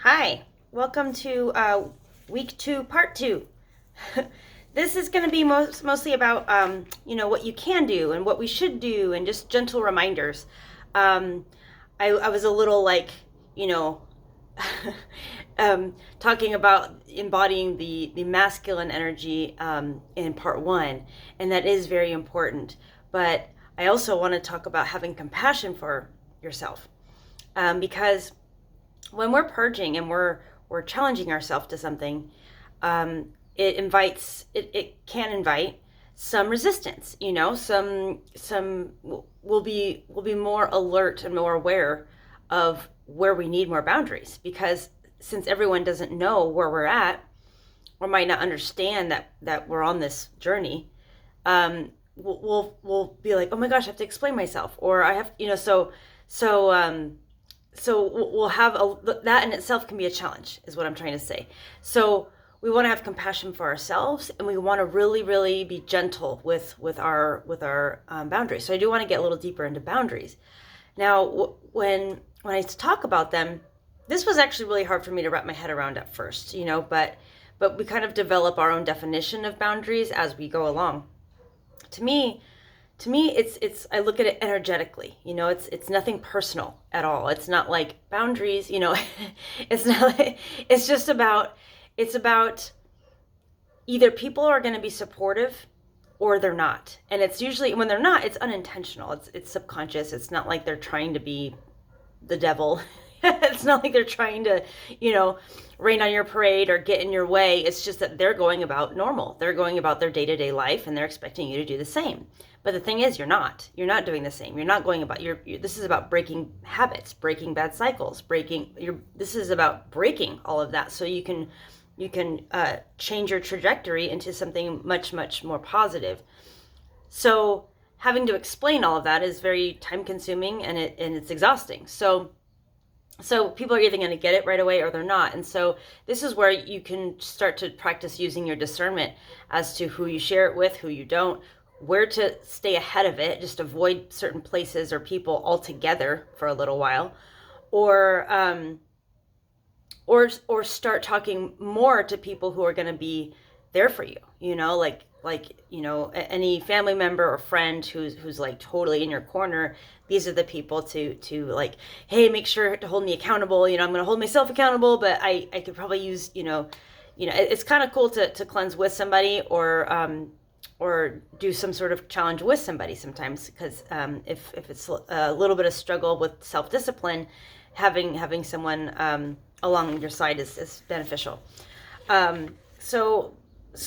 Hi, welcome to week 2, part 2. This is going to be mostly about, what you can do and what we should do and just gentle reminders. Um, I was a little you know, talking about embodying the masculine energy in part 1, and that is very important. But I also want to talk about having compassion for yourself because when we're purging and we're challenging ourselves to something, it can invite some resistance. Some will be more alert and more aware of where we need more boundaries, because since everyone doesn't know where we're at or might not understand that we're on this journey, we'll be like, oh my gosh, I have to explain myself, or I have, so we'll have that in itself can be a challenge, is what I'm trying to say. So we want to have compassion for ourselves, and we want to really, really be gentle with our boundaries. So I do want to get a little deeper into boundaries. Now, when I talk about them, this was actually really hard for me to wrap my head around at first, but we kind of develop our own definition of boundaries as we go along. To me, it's I look at it energetically. It's nothing personal at all. It's not like boundaries. It's not like, it's about either people are going to be supportive or they're not. And it's usually, when they're not, it's unintentional. It's subconscious. It's not like they're trying to be the devil. It's not like they're trying to, rain on your parade or get in your way. It's just that they're going about normal. They're going about their day-to-day life, and they're expecting you to do the same. But the thing is, you're not doing the same. You're not going about this is about breaking habits, breaking bad cycles, this is about breaking all of that, so you can change your trajectory into something much, much more positive. So having to explain all of that is very time consuming, and it's exhausting. So people are either going to get it right away or they're not. And so this is where you can start to practice using your discernment as to who you share it with, who you don't, where to stay ahead of it, just avoid certain places or people altogether for a little while, or start talking more to people who are going to be there for you, any family member or friend who's like totally in your corner. These are the people to like, hey, make sure to hold me accountable. I'm going to hold myself accountable, but I could probably use, it's kind of cool to cleanse with somebody, or do some sort of challenge with somebody sometimes, because if it's a little bit of struggle with self-discipline, having someone along your side is beneficial. So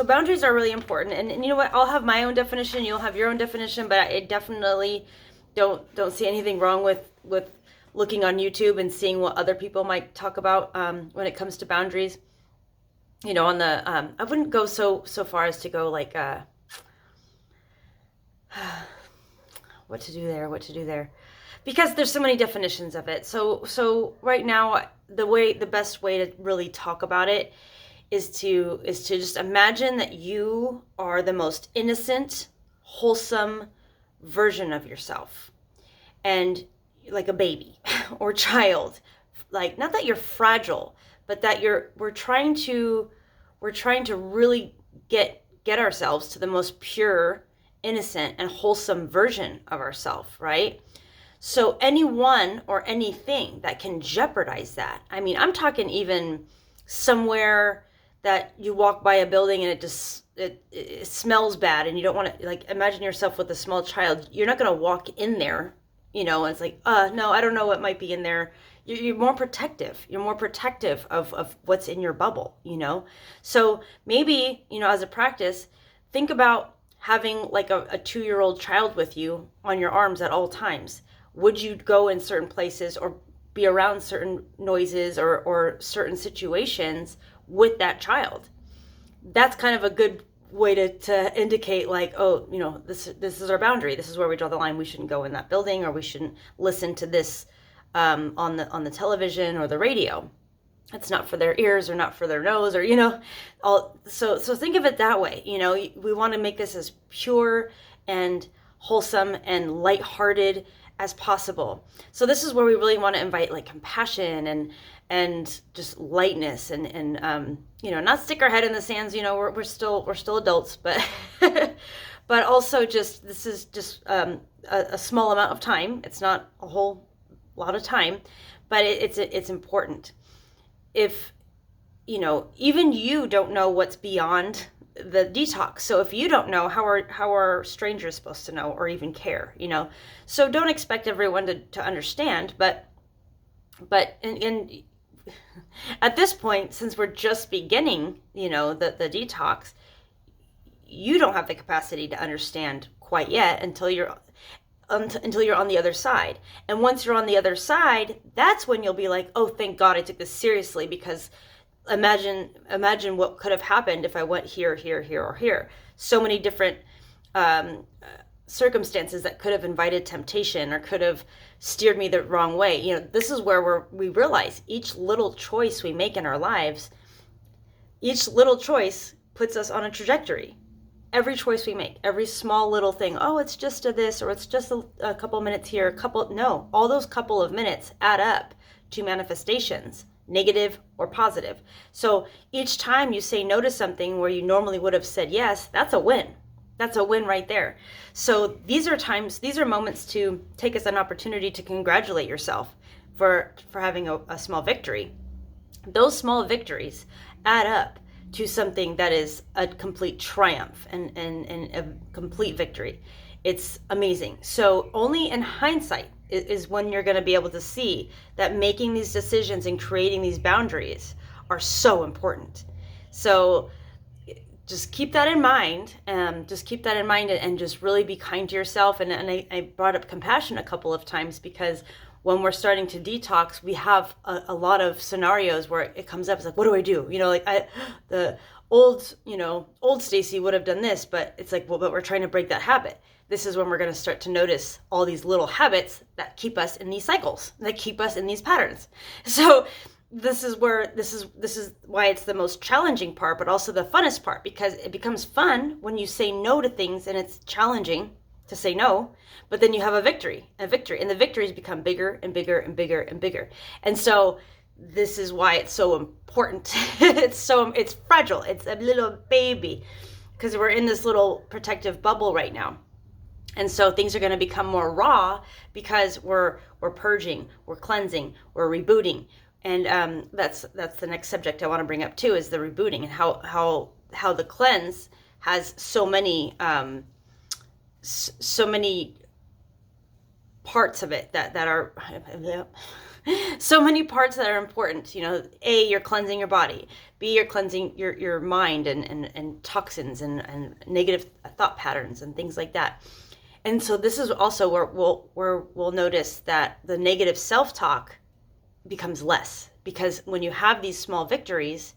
boundaries are really important, and you know what? I'll have my own definition. You'll have your own definition, but I definitely don't see anything wrong with looking on YouTube and seeing what other people might talk about when it comes to boundaries. On the I wouldn't go so far as to go like what to do there, because there's so many definitions of it. So right now, the best way to really talk about it is to just imagine that you are the most innocent, wholesome version of yourself, and like a baby or child. Like, not that you're fragile, but that we're trying to really get ourselves to the most pure, innocent, and wholesome version of ourselves, right? So anyone or anything that can jeopardize that. I mean, I'm talking even somewhere that you walk by a building and it smells bad, and you don't want to, like, imagine yourself with a small child. You're not going to walk in there, and it's like, no, I don't know what might be in there. You're more protective. You're more protective of what's in your bubble, So maybe, as a practice, think about having like a 2-year-old child with you on your arms at all times. Would you go in certain places or be around certain noises or certain situations with that child? That's kind of a good way to indicate, like, oh, this is our boundary. This is where we draw the line. We shouldn't go in that building, or we shouldn't listen to this on the television or the radio. It's not for their ears or not for their nose, or so think of it that way. We want to make this as pure and wholesome and lighthearted as possible. So this is where we really want to invite like compassion and just lightness and not stick our head in the sands. We're still adults, but but also just this is just a small amount of time. It's not a whole lot of time, but it's important. If even you don't know what's beyond the detox. So if you don't know, how are strangers supposed to know or even care? So don't expect everyone to understand, but and at this point, since we're just beginning, the detox, you don't have the capacity to understand quite yet until you're on the other side. And once you're on the other side, that's when you'll be like, oh, thank God I took this seriously, because imagine what could have happened if I went here, or here. So many different circumstances that could have invited temptation or could have steered me the wrong way. This is where we realize each little choice we make in our lives, each little choice puts us on a trajectory. Every choice we make, every small little thing, oh, it's just a this, or it's just a couple minutes here, no, all those couple of minutes add up to manifestations, negative or positive. So each time you say no to something where you normally would have said yes, that's a win. That's a win right there. So these are moments to take as an opportunity to congratulate yourself for having a small victory. Those small victories add up to something that is a complete triumph and a complete victory. It's amazing. So only in hindsight is when you're going to be able to see that making these decisions and creating these boundaries are so important. So just keep that in mind. And just really be kind to yourself. And I brought up compassion a couple of times because when we're starting to detox, we have a lot of scenarios where it comes up. It's like, what do I do? The old Stacy would have done this, but it's like, well, but we're trying to break that habit. This is when we're going to start to notice all these little habits that keep us in these cycles, that keep us in these patterns. So this is why it's the most challenging part, but also the funnest part, because it becomes fun when you say no to things and it's challenging to say no, but then you have a victory, and the victories become bigger and bigger and bigger and bigger. And so this is why it's so important. It's fragile. It's a little baby because we're in this little protective bubble right now. And so things are going to become more raw because we're purging, we're cleansing, we're rebooting. And that's the next subject I want to bring up too, is the rebooting, and how the cleanse has so many parts of it that are so many parts that are important. A, you're cleansing your body. B, you're cleansing your mind and toxins and negative thought patterns and things like that. And so this is also where we'll notice that the negative self-talk becomes less, because when you have these small victories,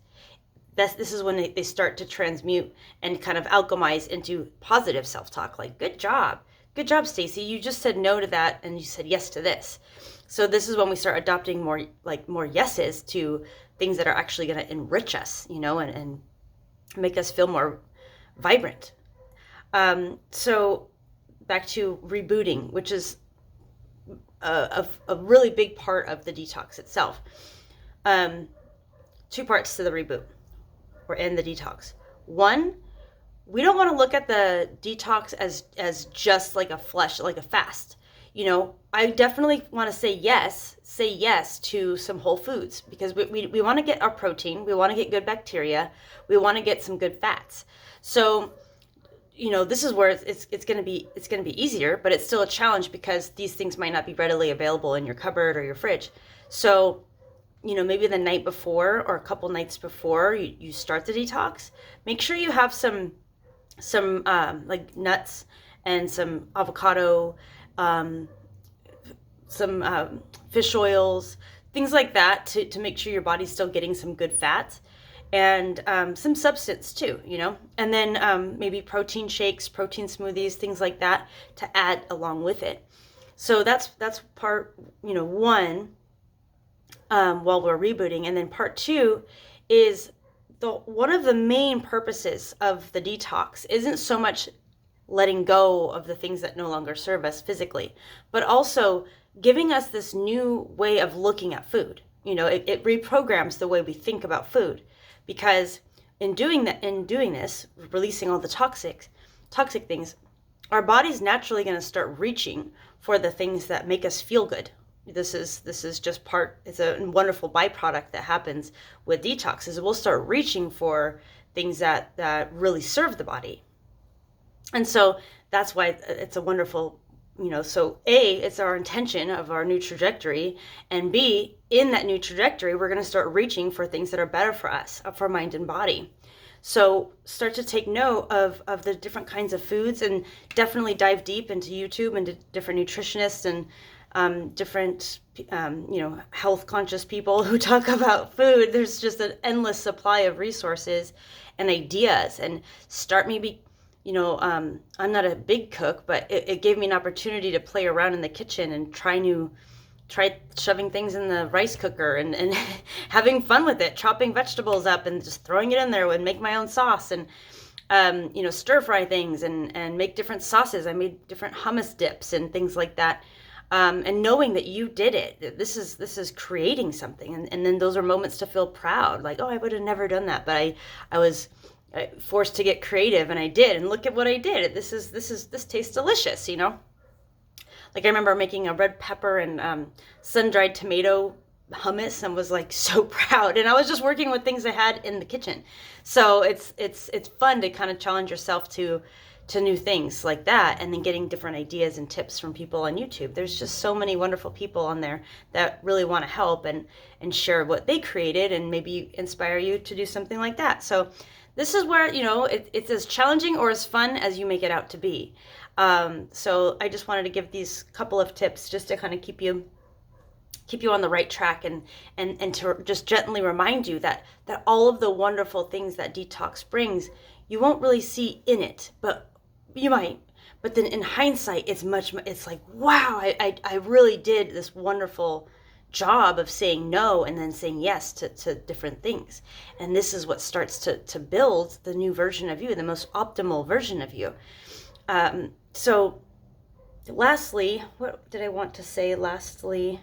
this is when they start to transmute and kind of alchemize into positive self-talk. Like, good job, Stacy. You just said no to that and you said yes to this. So this is when we start adopting more yeses to things that are actually going to enrich us, and make us feel more vibrant. So back to rebooting, which is a really big part of the detox itself. 2 parts to the reboot or in the detox. 1, we don't want to look at the detox as just like a fast. I definitely want to say yes to some whole foods, because we want to get our protein, we want to get good bacteria, we want to get some good fats. So this is where it's going to be easier, but it's still a challenge because these things might not be readily available in your cupboard or your fridge. So maybe the night before or a couple nights before you start the detox, make sure you have some like nuts and some avocado, some fish oils, things like that to make sure your body's still getting some good fats, and some substance too, and then maybe protein shakes, protein smoothies, things like that to add along with it. So that's part 1 while we're rebooting. And then part 2 is one of the main purposes of the detox isn't so much letting go of the things that no longer serve us physically, but also giving us this new way of looking at food. It reprograms the way we think about food, because in doing this, releasing all the toxic things, our body's naturally going to start reaching for the things that make us feel good. This is just it's a wonderful byproduct that happens with detox, is we'll start reaching for things that really serve the body. And so that's why it's a wonderful, so A, it's our intention of our new trajectory, and B, in that new trajectory, we're going to start reaching for things that are better for us, for mind and body. So start to take note of the different kinds of foods, and definitely dive deep into YouTube and to different nutritionists and different, health conscious people who talk about food. There's just an endless supply of resources and ideas, and start maybe, I'm not a big cook, but it gave me an opportunity to play around in the kitchen and try shoving things in the rice cooker and having fun with it, chopping vegetables up and just throwing it in there and make my own sauce, and stir fry things and make different sauces. I made different hummus dips and things like that. And knowing that you did it, this is creating something. And then those are moments to feel proud, like, oh, I would have never done that, but I was forced to get creative, and I did, and look at what I did. This tastes delicious, Like I remember making a red pepper and sun-dried tomato hummus, and was like so proud. And I was just working with things I had in the kitchen. So it's fun to kind of challenge yourself to new things like that, and then getting different ideas and tips from people on YouTube. There's just so many wonderful people on there that really want to help and share what they created, and maybe inspire you to do something like that. So this is where, it's as challenging or as fun as you make it out to be. So I just wanted to give these couple of tips just to kind of keep you on the right track, and to just gently remind you that all of the wonderful things that detox brings, you won't really see in it, but you might. But then in hindsight, it's like, wow, I really did this wonderful job of saying no and then saying yes to different things. And this is what starts to build the new version of you, the most optimal version of you. So lastly, what did I want to say lastly?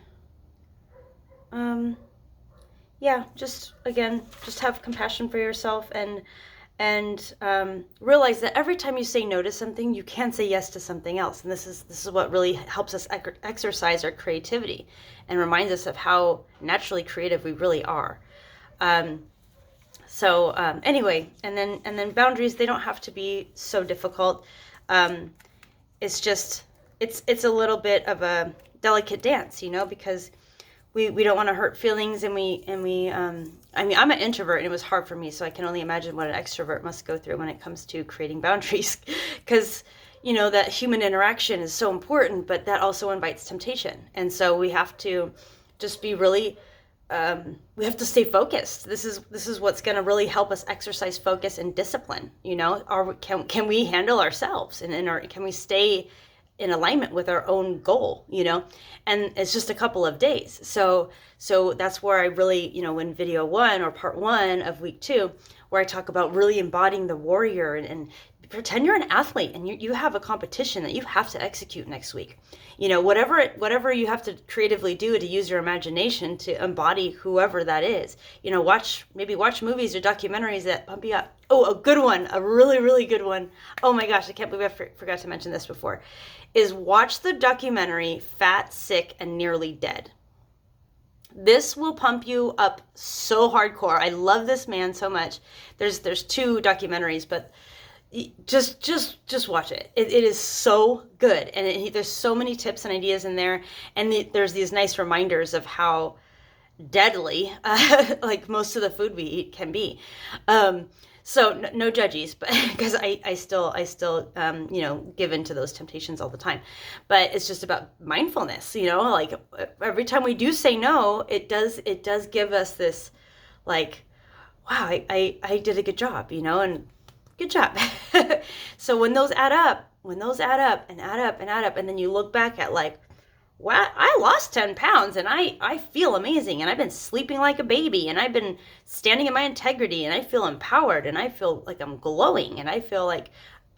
Just have compassion for yourself, and realize that every time you say no to something, you can say yes to something else. And this is what really helps us exercise our creativity, and reminds us of how naturally creative we really are. Anyway, and then boundaries, they don't have to be so difficult. It's just, it's a little bit of a delicate dance, because we don't want to hurt feelings, and I'm an introvert, and it was hard for me, so I can only imagine what an extrovert must go through when it comes to creating boundaries, because that human interaction is so important, but that also invites temptation. And so we have to just be really, we have to stay focused. This is what's going to really help us exercise focus and discipline. Can we handle ourselves, and can we stay in alignment with our own goal, and it's just a couple of days. So that's where I really, in video 1 or part 1 of week 2, where I talk about really embodying the warrior, and pretend you're an athlete, and you have a competition that you have to execute next week. Whatever you have to creatively do to use your imagination to embody whoever that is. Watch movies or documentaries that pump you up. Oh, a good one, a really, really good one. Oh my gosh, I can't believe I forgot to mention this before. Is watch the documentary Fat, Sick, and Nearly Dead. This will pump you up so hardcore. I love this man so much. There's 2 documentaries, but just watch it. It is so good, and there's so many tips and ideas in there, and there's these nice reminders of how deadly like most of the food we eat can be. So no judgies, but because I still give into those temptations all the time. But it's just about mindfulness, like every time we do say no, it does give us this, like, wow, I did a good job, and good job. So when those add up and then you look back at, like, wow, I lost 10 pounds and I feel amazing, and I've been sleeping like a baby, and I've been standing in my integrity, and I feel empowered, and I feel like I'm glowing, and I feel like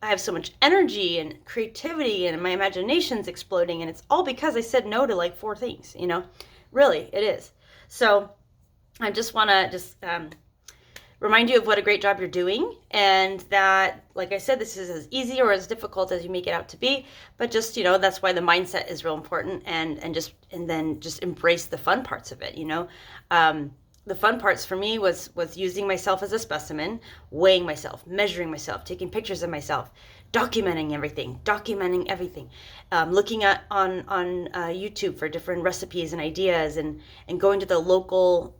I have so much energy and creativity and my imagination's exploding, and it's all because I said no to like 4 things, Really, it is. So I just want to remind you of what a great job you're doing, and that, like I said, this is as easy or as difficult as you make it out to be, but just, that's why the mindset is real important, and then just embrace the fun parts of it. The fun parts for me was using myself as a specimen, weighing myself, measuring myself, taking pictures of myself, documenting everything, looking at on YouTube for different recipes and ideas, and going to the local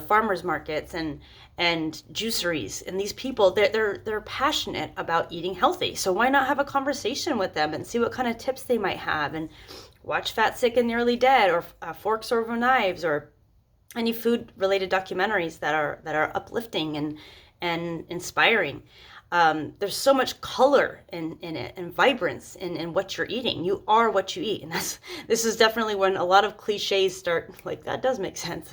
farmers markets and juiceries. And these people, they're passionate about eating healthy, so why not have a conversation with them and see what kind of tips they might have, and watch Fat, Sick, and Nearly Dead, or Forks Over Knives, or any food related documentaries that are uplifting and inspiring. There's so much color in it, and vibrance in what you're eating. You are what you eat. And this is definitely when a lot of cliches start, like, that does make sense.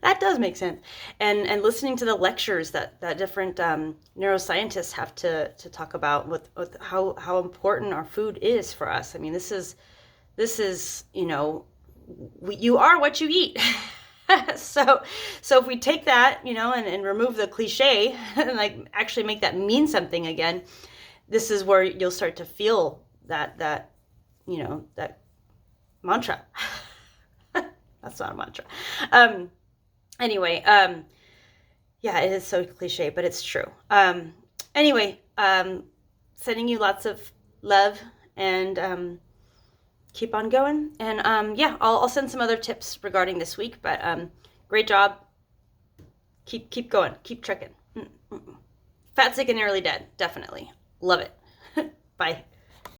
That does make sense. And listening to the lectures that different neuroscientists have to talk about with how important our food is for us. I mean, this is you are what you eat. So if we take that, and remove the cliche and like actually make that mean something again, this is where you'll start to feel that mantra. That's not a mantra. Anyway, yeah, it is so cliche, but it's true. Anyway, sending you lots of love, and keep on going. And I'll send some other tips regarding this week, but great job. Keep going. Keep trekking. Fat, Sick, and Nearly Dead. Definitely. Love it. Bye.